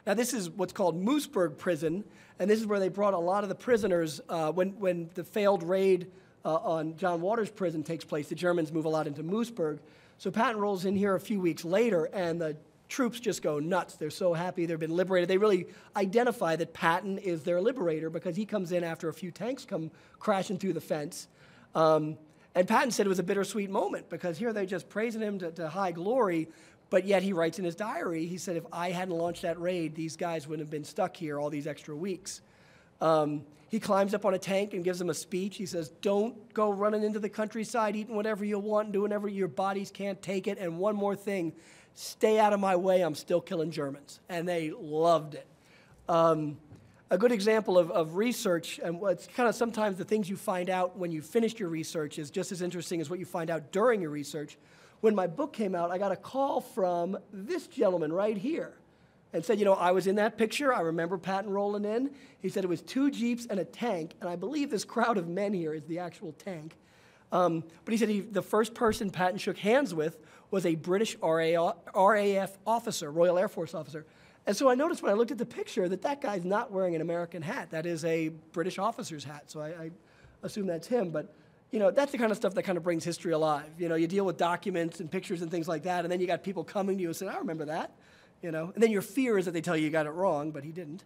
Now, this is what's called Moosburg Prison, and this is where they brought a lot of the prisoners when the failed raid on John Waters' prison takes place. The Germans move a lot into Moosburg. So Patton rolls in here a few weeks later, and the troops just go nuts. They're so happy they've been liberated. They really identify that Patton is their liberator because he comes in after a few tanks come crashing through the fence. And Patton said it was a bittersweet moment because here they're just praising him to high glory, but yet he writes in his diary, he said, if I hadn't launched that raid, these guys wouldn't have been stuck here all these extra weeks. He climbs up on a tank and gives them a speech. He says, don't go running into the countryside, eating whatever you want, and doing whatever your bodies can't take it. And one more thing, stay out of my way, I'm still killing Germans. And they loved it. A good example of research, and what's kind of sometimes the things you find out when you finished your research is just as interesting as what you find out during your research. When my book came out, I got a call from this gentleman right here and said, you know, I was in that picture. I remember Patton rolling in. He said it was 2 Jeeps and a tank, and I believe this crowd of men here is the actual tank. But he said the first person Patton shook hands with was a British RAF officer, Royal Air Force officer. And so I noticed when I looked at the picture that guy's not wearing an American hat. That is a British officer's hat, so I assume that's him. But, you know, that's the kind of stuff that kind of brings history alive. You know, you deal with documents and pictures and things like that, and then you got people coming to you and saying, I remember that. You know, and then your fear is that they tell you got it wrong, but he didn't.